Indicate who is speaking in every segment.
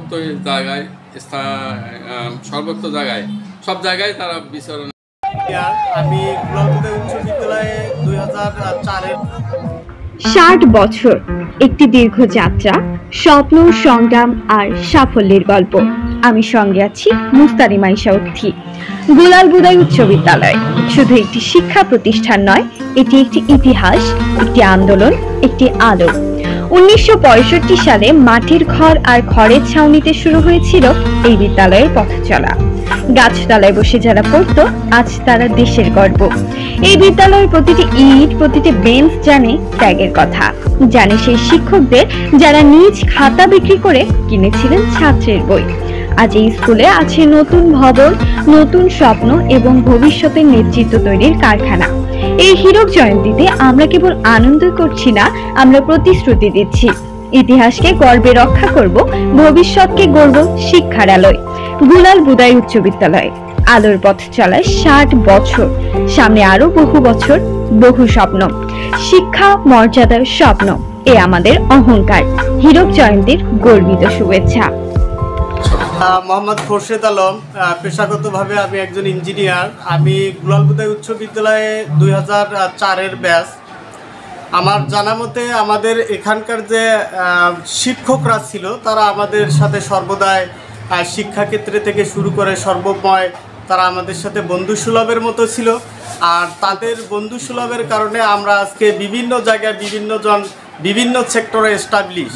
Speaker 1: সর্বত্র জায়গায় সর্বত্র জায়গায় সব জায়গায় তারা বিচরণ।
Speaker 2: আমি গুলালপুর উচ্চ বিদ্যালয়ে 2004-এর
Speaker 3: 60 বছর একটি দীর্ঘ যাত্রা, স্বপ্ন, সংগ্রাম আর সাফল্যের গল্প। আমি সঙ্গে আছি মুস্তারিমা আয়েশা উর্থি। গুলালপুর উচ্চ বিদ্যালয় শুধু একটি শিক্ষা প্রতিষ্ঠান নয়, এটি একটি ইতিহাস, একটি আন্দোলন, একটি আলো। 1965 সালে মাটির ঘর আর খড়ের ছাউনিতে শুরু হয়েছিল এই বিদ্যালয়ের পথ চলা। গাছতলায় বসে যারা পড়তো, আজ তারা দেশের গর্ব। এই বিদ্যালয়ের প্রতিটি ইট, প্রতিটি বেঞ্চ জানে ত্যাগের কথা, জানে সেই শিক্ষকদের যারা নিজ খাতা বিক্রি করে কিনেছিলেন ছাত্রের বই। আজ এই স্কুলে আছে নতুন ভবন, নতুন স্বপ্ন এবং ভবিষ্যতের নেতৃত্ব তৈরির কারখানা। এই হীরক জয়ন্তীতে আমরা কেবল আনন্দ করছি না, আমরা প্রতিশ্রুতি দিচ্ছি ইতিহাসকে গর্বে রক্ষা করব, ভবিষ্যৎকে গড়ব শিক্ষার আলোয়। গুলালপুর উচ্চ বিদ্যালয় আলোর পথ চলায় 60 বছর, সামনে আরো বহু বছর, বহু স্বপ্ন। শিক্ষা, মর্যাদার স্বপ্ন, এ আমাদের অহংকার। হীরক জয়ন্তীর গর্বিত শুভেচ্ছা।
Speaker 2: মোহাম্মদ খোরশেদ আলম, পেশাগতভাবে আমি একজন ইঞ্জিনিয়ার। আমি গুলালপুর উচ্চ বিদ্যালয়ে 2004-এর ব্যাচ। আমার জানা মতে আমাদের এখানকার যে শিক্ষকরা ছিল তারা আমাদের সাথে সর্বদাই শিক্ষাক্ষেত্রে থেকে শুরু করে সর্বময় তারা আমাদের সাথে বন্ধুসুলভের মতো ছিল। আর তাদের বন্ধুসুলভের কারণে আমরা আজকে বিভিন্ন জায়গায় বিভিন্ন সেক্টরে এস্টাবলিশ।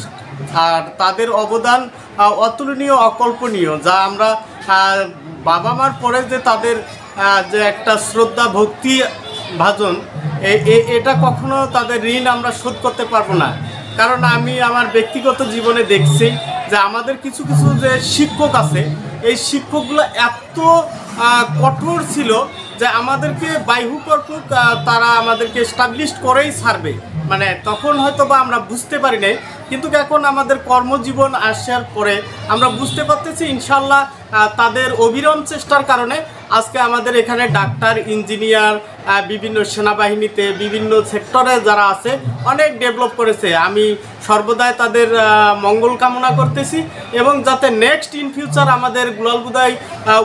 Speaker 2: আর তাদের অবদান অতুলনীয়, অকল্পনীয়, যা আমরা বাবা মার পরে যে তাদের যে একটা শ্রদ্ধা ভক্তি ভাজন, এটা কখনো তাদের ঋণ আমরা শোধ করতে পারবো না। কারণ আমি আমার ব্যক্তিগত জীবনে দেখছি যে আমাদের কিছু কিছু যে শিক্ষক আছে, এই শিক্ষকগুলো এত কঠোর ছিল যে আমাদেরকে বাইহুকর্পক তারা আমাদেরকে এস্টাবলিশ করেই ছাড়বে। মানে তখন হয়তো বা আমরা বুঝতে পারি নাই, কিন্তু এখন আমাদের কর্মজীবন আসার পরে আমরা বুঝতে পারতেছি ইনশাল্লাহ তাদের অবিরাম চেষ্টার কারণে আজকে আমাদের এখানে ডাক্তার, ইঞ্জিনিয়ার, বিভিন্ন সেনাবাহিনীতে বিভিন্ন সেক্টরে যারা আছে অনেক ডেভেলপ করেছে। আমি সর্বদাই তাদের মঙ্গল কামনা করতেছি এবং যাতে নেক্সট ইন ফিউচার আমাদের গুলালপুর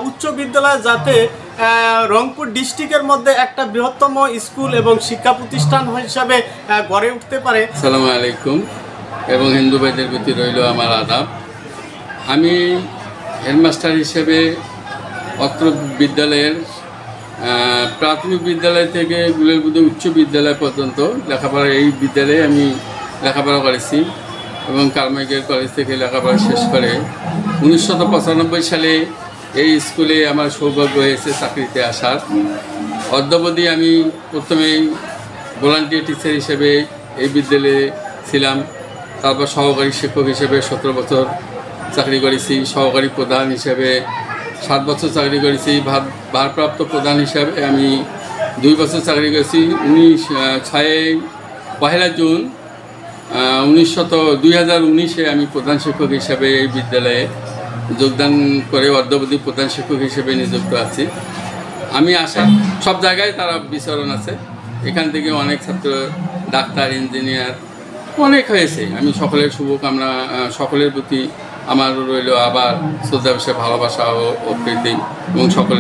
Speaker 2: উচ্চ বিদ্যালয় যাতে রংপুর ডিস্ট্রিক্টের মধ্যে একটা বৃহত্তম স্কুল এবং শিক্ষা প্রতিষ্ঠান হিসাবে গড়ে উঠতে পারে।
Speaker 1: আসসালামু আলাইকুম এবং হিন্দু ভাইদের প্রতি রইল আমার আদাব। আমি হেডমাস্টার হিসেবে অত্র বিদ্যালয়ের প্রাথমিক বিদ্যালয় থেকে গুলালপুর উচ্চ বিদ্যালয় পর্যন্ত লেখাপড়া, এই বিদ্যালয়ে আমি লেখাপড়া করেছি এবং কারমাইকেল কলেজ থেকে লেখাপড়া শেষ করে 1995 সালে এই স্কুলে আমার সৌভাগ্য হয়েছে চাকরিতে আসার। অদ্যাবধি আমি প্রথমেই ভলান্টিয়ার টিচার হিসেবে এই বিদ্যালয়ে ছিলাম, তারপর সহকারী শিক্ষক হিসেবে 17 বছর চাকরি করেছি, সহকারী প্রধান হিসেবে 7 বছর চাকরি করেছি, ভারপ্রাপ্ত প্রধান হিসাবে আমি 2 বছর চাকরি করেছি। 1 জুন 2019-এ আমি প্রধান শিক্ষক হিসাবে এই বিদ্যালয়ে যোগদান করে অদ্যাবধি প্রধান শিক্ষক হিসেবে নিযুক্ত আছি। আমি আশা সব জায়গায় তারা বিচরণ আছে, এখান থেকে অনেক ছাত্র ডাক্তার, ইঞ্জিনিয়ার অনেক হয়েছে। আমি সকলের শুভকামনা, সকলের প্রতি আমার রইল আবার শ্রদ্ধা, ভালোবাসা ও প্রীতি এবং সকলের